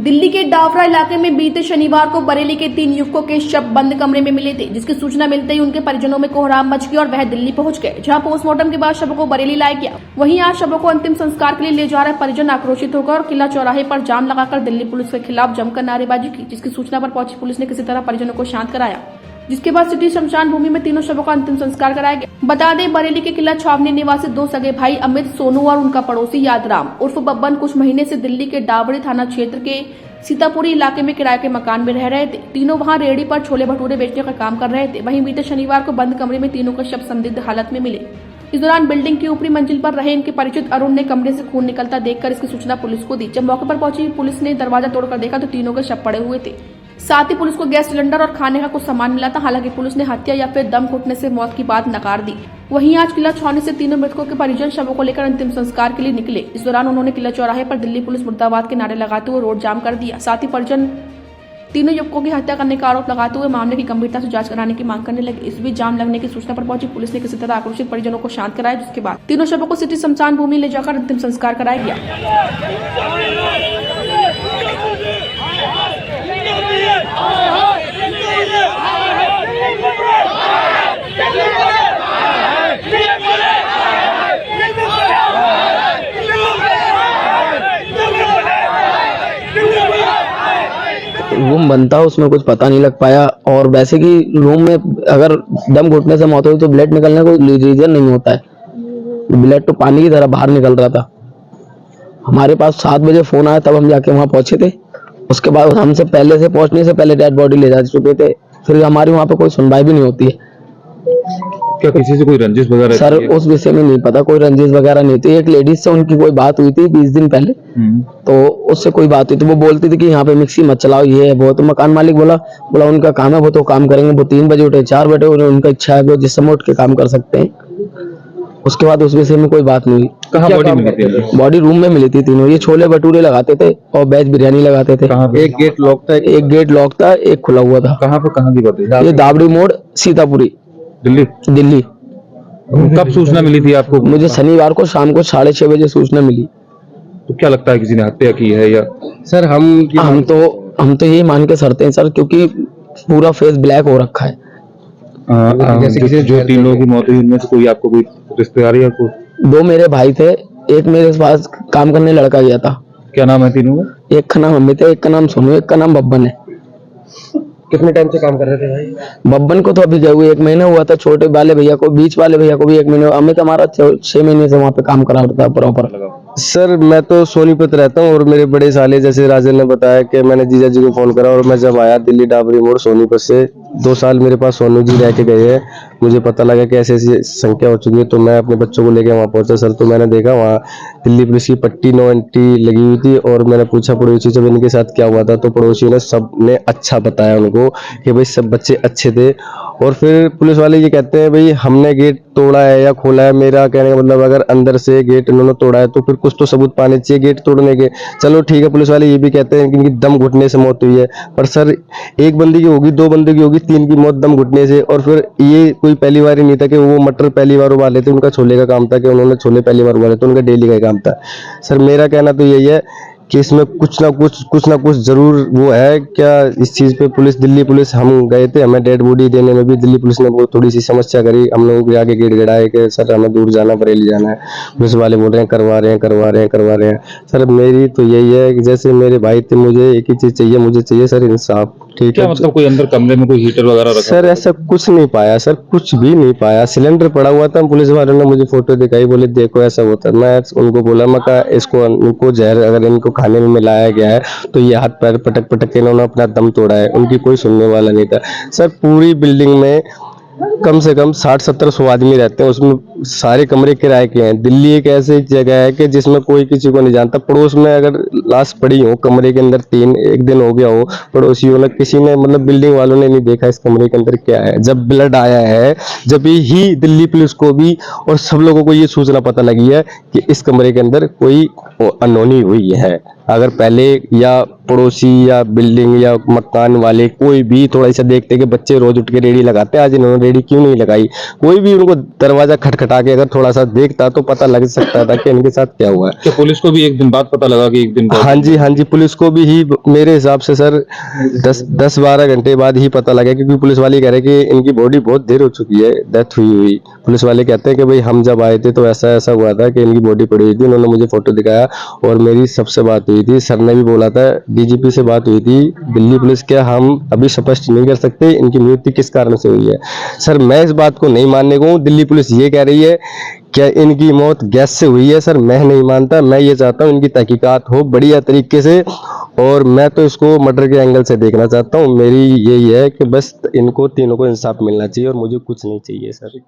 दिल्ली के डावरा इलाके में बीते शनिवार को बरेली के 3 युवकों के शव बंद कमरे में मिले थे, जिसकी सूचना मिलते ही उनके परिजनों में कोहराम मच गया और वह दिल्ली पहुंच गए, जहां पोस्टमार्टम के बाद शवों को बरेली लाया गया। वहीं आज शवों को अंतिम संस्कार के लिए ले जा रहे परिजन आक्रोशित होकर और किला चौराहे पर जाम लगाकर दिल्ली पुलिस के खिलाफ जमकर नारेबाजी की, जिसकी सूचना पर पहुंची पुलिस ने किसी तरह परिजनों को शांत कराया, जिसके बाद सिटी शमशान भूमि में तीनों शवों का अंतिम संस्कार कराया गया। बता दें, बरेली के किला छावनी निवासी 2 सगे भाई अमित, सोनू और उनका पड़ोसी यादराम उर्फ बब्बन कुछ महीने से दिल्ली के डावड़ी थाना क्षेत्र के सीतापुरी इलाके में किराए के मकान में रह रहे थे। तीनों वहां रेहड़ी पर छोले भटूरे बेचने का काम कर रहे थे। वहीं बीते शनिवार को बंद कमरे में तीनों के शव संदिग्ध हालत में मिले। इस दौरान बिल्डिंग की ऊपरी मंजिल पर रहे इनके परिचित अरुण ने कमरे से खून निकलता देखकर इसकी सूचना पुलिस को दी। जब मौके पर पहुंची पुलिस ने दरवाजा तोड़कर देखा तो तीनों के शव पड़े हुए थे। साथ ही पुलिस को गैस सिलेंडर और खाने का कुछ सामान मिला था। हालांकि पुलिस ने हत्या या फिर दम घुटने से मौत की बात नकार दी। वहीं आज किला छावनी से तीनों मृतकों के परिजन शवों को लेकर अंतिम संस्कार के लिए निकले। इस दौरान उन्होंने किला चौराहे पर दिल्ली पुलिस मुर्दाबाद के नारे लगाते हुए रोड जाम कर दिया। साथ ही परिजन तीनों युवकों की हत्या करने का आरोप लगाते हुए मामले की गंभीरता से जांच कराने की मांग करने लगे। इस बीच जाम लगने की सूचना पर पहुंची पुलिस ने किसी तरह आक्रोशित परिजनों को शांत कराया, जिसके बाद तीनों शवों को सिटी शमशान भूमि ले जाकर अंतिम संस्कार कराया गया। रूम बनता उसमें कुछ पता नहीं लग पाया, और वैसे कि रूम में अगर दम घुटने से मौत हुई तो ब्लड निकलने का कोई रीजन नहीं होता है। ब्लड तो पानी की तरह बाहर निकल रहा था। हमारे पास 7 बजे फोन आया, तब हम जाके वहां पहुंचे थे। उसके बाद हमसे पहले से पहुंचने से पहले डेड बॉडी ले जा चुके थे। फिर हमारी वहां पे कोई सुनवाई भी नहीं होती है। क्या किसी से कोई रंजिश वगैरह? सर उस विषय में नहीं पता, कोई रंजिश वगैरह नहीं थी। एक लेडीज से उनकी कोई बात हुई थी 20 दिन पहले, तो उससे कोई बात हुई थी। वो बोलती थी कि यहाँ पे मिक्सी मत चलाओ, ये है वो। तो मकान मालिक बोला उनका काम है, वो तो काम करेंगे। वो 3 बजे उठे, 4 बजे उठे, उनका इच्छा है, वो जिस समय उठ के काम कर सकते हैं। उसके बाद उस विषय में कोई बात नहीं हुई। कहाँ बॉडी मिली थी? बॉडी रूम में मिली थी तीनों। ये छोले भटूरे लगाते थे और वेज बिरयानी लगाते थे। एक गेट लॉक था, एक गेट लॉक था, एक खुला हुआ था। कहाँ पे, कहाँ की बात है? ये दावड़ी मोड़, सीतापुरी, दिल्ली। कब सूचना मिली थी आपको? मुझे शनिवार को शाम को 6:30 बजे सूचना मिली। तो क्या लगता है किसी ने हत्या की है या? सर हम तो यही मान के सरते हैं सर, क्योंकि पूरा फेस ब्लैक हो रखा है। जैसे जो 3 लोगों की मौत हुई उनमें से कोई आपको कोई रिश्तेदार या कोई? 2 मेरे भाई थे, एक मेरे पास काम करने लड़का गया था। क्या नाम है तीनों में? एक का नाम अमित है, एक का नाम सोनू, एक का नाम बब्बन है। कितने टाइम से काम कर रहे थे भाई? बब्बन को तो अभी गए हुए 1 महीना हुआ था। छोटे वाले भैया को, बीच वाले भैया को भी 1 महीना। अमित हमारा 6 महीने से वहाँ पे काम करा रहा था प्रॉपर। सर मैं तो सोनीपत रहता हूँ, और मेरे बड़े साले जैसे राजन ने बताया कि मैंने जीजा जी को फोन करा, और मैं जब आया दिल्ली डाबरी मोड़ सोनीपत से, 2 साल मेरे पास सोनू जी रह के गए हैं। मुझे पता लगा कि ऐसी ऐसी संख्या हो चुकी है, तो मैं अपने बच्चों को लेकर वहाँ पहुंचा सर। तो मैंने देखा वहाँ दिल्ली पुलिस की पट्टी नो एंट्री लगी हुई थी, और मैंने पूछा पड़ोसी से इनके साथ क्या हुआ था, तो पड़ोसी ने सबने अच्छा बताया उनको कि भाई सब बच्चे अच्छे थे। और फिर पुलिस वाले ये कहते हैं भाई हमने गेट तोड़ा है या खोला है। मेरा कहने का मतलब अगर अंदर से गेट उन्होंने तोड़ा है तो फिर कुछ तो सबूत पाने चाहिए गेट तोड़ने के। चलो ठीक है, पुलिस वाले ये भी कहते हैं कि इनकी दम घुटने से मौत हुई है, पर सर 1 बंदे की होगी, 2 बंदे की होगी, 3 की मौत दम घुटने से। और फिर ये कोई पहली बार ही नहीं था कि वो मटर पहली बार उबाले थे, उनका छोले का काम था कि उन्होंने छोले पहली बार उबाले थे, उनका डेली का काम था। सर मेरा कहना तो यही है कि इसमें कुछ ना कुछ जरूर वो है। क्या इस चीज पे पुलिस, दिल्ली पुलिस, हम गए थे, हमें डेड बॉडी देने में भी दिल्ली पुलिस ने वो थोड़ी सी समस्या करी। हम लोगों के आगे गेट गड़ाए कि सर हमें दूर जाना, बरेली जाना है। पुलिस वाले बोल रहे हैं करवा रहे हैं। सर मेरी तो यही है कि जैसे मेरे भाई थे, मुझे एक ही चीज चाहिए, मुझे चाहिए सर इंसाफ। ठीक है, मतलब कोई अंदर कमरे में कोई हीटर वगैरह रखा? सर ऐसा कुछ नहीं पाया सर, कुछ भी नहीं पाया। सिलेंडर पड़ा हुआ था, पुलिस वालों ने मुझे फोटो दिखाई, बोले देखो ऐसा होता है। मैं उनको बोला, मैं कहा इनको जहर अगर इनको खाने में मिलाया गया है तो ये हाथ पैर पटक के इन्होंने अपना दम तोड़ा है। उनकी कोई सुनने वाला नहीं था सर। पूरी बिल्डिंग में कम से कम 60-70 आदमी रहते हैं, उसमें सारे कमरे किराए के हैं। दिल्ली एक ऐसी जगह है कि जिसमें कोई किसी को नहीं जानता। पड़ोस में अगर लाश पड़ी हो कमरे के अंदर, 1 दिन हो गया हो, पड़ोसियों ने, किसी ने, मतलब बिल्डिंग वालों ने नहीं देखा इस कमरे के अंदर क्या है। जब ब्लड आया है, जब ही दिल्ली पुलिस को भी और सब लोगों को ये सूचना पता लगी है कि इस कमरे के अंदर कोई अनहोनी हुई है। अगर पहले या पड़ोसी या बिल्डिंग या मकान वाले कोई भी थोड़ा सा देखते कि बच्चे रोज उठ के रेडी लगाते, आज इन्होंने रेडी क्यों नहीं लगाई, कोई भी उनको दरवाजा खटखटा के अगर थोड़ा सा देखता तो पता लग सकता था कि इनके साथ क्या हुआ है। क्या पुलिस को भी एक दिन बाद पता लगा कि एक दिन बाद? हाँ जी, पुलिस को भी ही मेरे हिसाब से सर 10-12 घंटे बाद ही पता लगा, क्योंकि पुलिस वाले कह रहे हैं कि इनकी बॉडी बहुत देर हो चुकी है, डेथ हुई। पुलिस वाले कहते हैं कि भाई हम जब आए थे तो ऐसा हुआ था कि इनकी बॉडी पड़ी हुई थी। उन्होंने मुझे फोटो दिखाया और मेरी सबसे बात हुई थी, सर ने भी बोला था, डीजीपी से बात हुई थी दिल्ली पुलिस के, हम अभी स्पष्ट नहीं कर सकते इनकी मृत्यु किस कारण से हुई है। सर मैं इस बात को नहीं मानने को हूँ, दिल्ली पुलिस ये कह रही है क्या इनकी मौत गैस से हुई है, सर मैं नहीं मानता। मैं ये चाहता हूँ इनकी तहकीकात हो बढ़िया तरीके से, और मैं तो इसको मर्डर के एंगल से देखना चाहता हूँ। मेरी यही है कि बस इनको तीनों को इंसाफ मिलना चाहिए और मुझे कुछ नहीं चाहिए सर।